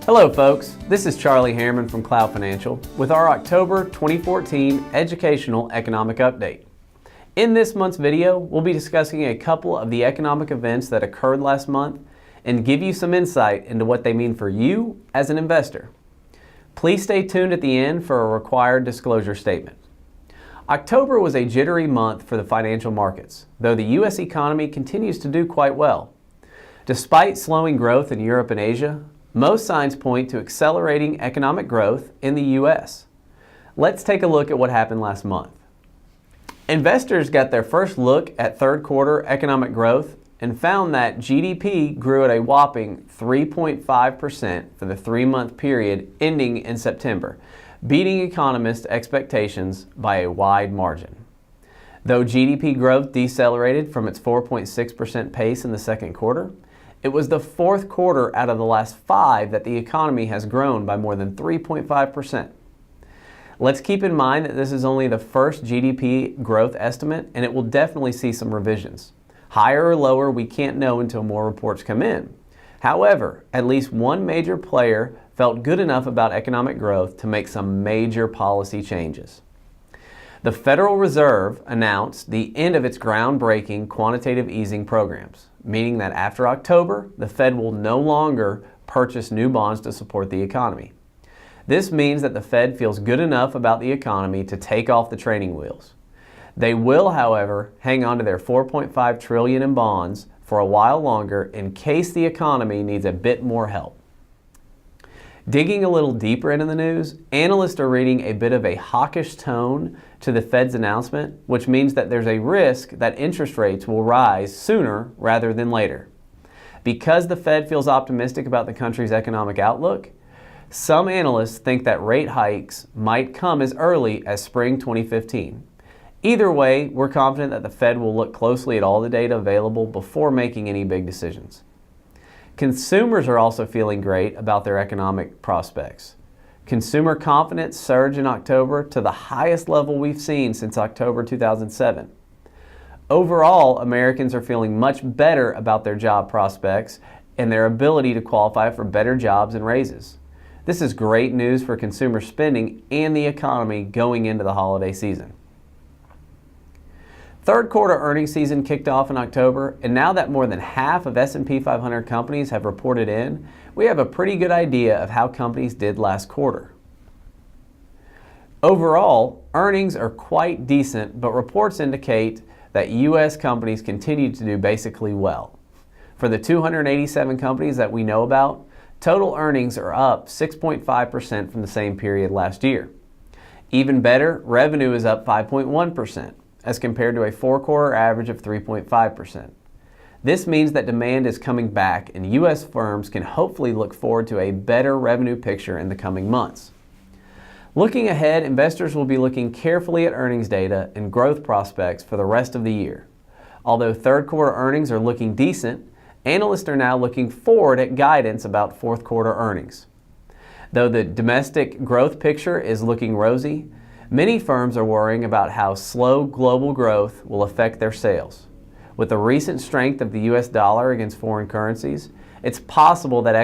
Hello folks, this is Charlie Harriman from Cloud Financial with our October 2014 Educational Economic Update. In this month's video, we'll be discussing a couple of the economic events that occurred last month and give you some insight into what they mean for you as an investor. Please stay tuned at the end for a required disclosure statement. October was a jittery month for the financial markets, though the U.S. economy continues to do quite well. Despite slowing growth in Europe and Asia, most signs point to accelerating economic growth in the U.S. Let's take a look at what happened last month. Investors got their first look at third quarter economic growth and found that GDP grew at a whopping 3.5% for the 3-month period ending in September, beating economists' expectations by a wide margin. Though GDP growth decelerated from its 4.6% pace in the second quarter, it was the fourth quarter out of the last 5 that the economy has grown by more than 3.5%. Let's keep in mind that this is only the first GDP growth estimate, and it will definitely see some revisions. Higher or lower, we can't know until more reports come in. However, at least one major player felt good enough about economic growth to make some major policy changes. The Federal Reserve announced the end of its groundbreaking quantitative easing programs, meaning that after October, the Fed will no longer purchase new bonds to support the economy. This means that the Fed feels good enough about the economy to take off the training wheels. They will, however, hang on to their $4.5 trillion in bonds for a while longer in case the economy needs a bit more help. Digging a little deeper into the news, analysts are reading a bit of a hawkish tone to the Fed's announcement, which means that there's a risk that interest rates will rise sooner rather than later. Because the Fed feels optimistic about the country's economic outlook, some analysts think that rate hikes might come as early as spring 2015. Either way, we're confident that the Fed will look closely at all the data available before making any big decisions. Consumers are also feeling great about their economic prospects. Consumer confidence surged in October to the highest level we've seen since October 2007. Overall, Americans are feeling much better about their job prospects and their ability to qualify for better jobs and raises. This is great news for consumer spending and the economy going into the holiday season. Third quarter earnings season kicked off in October, and now that more than half of S&P 500 companies have reported in, we have a pretty good idea of how companies did last quarter. Overall, earnings are quite decent, but reports indicate that U.S. companies continue to do basically well. For the 287 companies that we know about, total earnings are up 6.5% from the same period last year. Even better, revenue is up 5.1%. as compared to a 4-quarter average of 3.5%. This means that demand is coming back and U.S. firms can hopefully look forward to a better revenue picture in the coming months. Looking ahead, investors will be looking carefully at earnings data and growth prospects for the rest of the year. Although third quarter earnings are looking decent, analysts are now looking forward at guidance about fourth quarter earnings. Though the domestic growth picture is looking rosy, many firms are worrying about how slow global growth will affect their sales. With the recent strength of the U.S. dollar against foreign currencies, it's possible that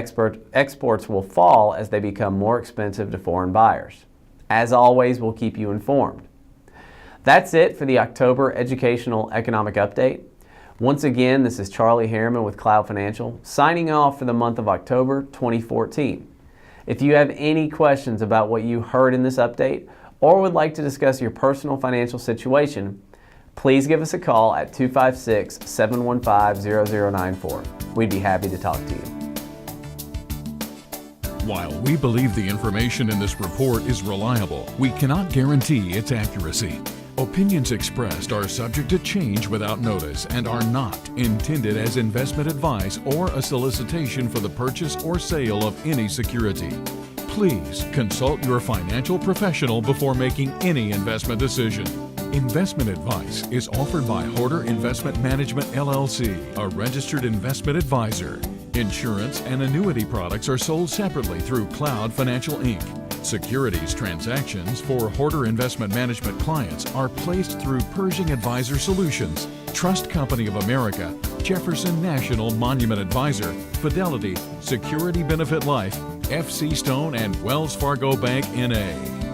exports will fall as they become more expensive to foreign buyers. As always, we'll keep you informed. That's it for the October Educational Economic Update. Once again, this is Charlie Harriman with Cloud Financial, signing off for the month of October 2014. If you have any questions about what you heard in this update, or would like to discuss your personal financial situation, please give us a call at 256-715-0094. We'd be happy to talk to you. While we believe the information in this report is reliable, we cannot guarantee its accuracy. Opinions expressed are subject to change without notice and are not intended as investment advice or a solicitation for the purchase or sale of any security. Please consult your financial professional before making any investment decision. Investment advice is offered by Horder Investment Management, LLC, a registered investment advisor. Insurance and annuity products are sold separately through Cloud Financial, Inc. Securities transactions for Horder Investment Management clients are placed through Pershing Advisor Solutions, Trust Company of America, Jefferson National Monument Advisor, Fidelity, Security Benefit Life, FC Stone, and Wells Fargo Bank, N.A.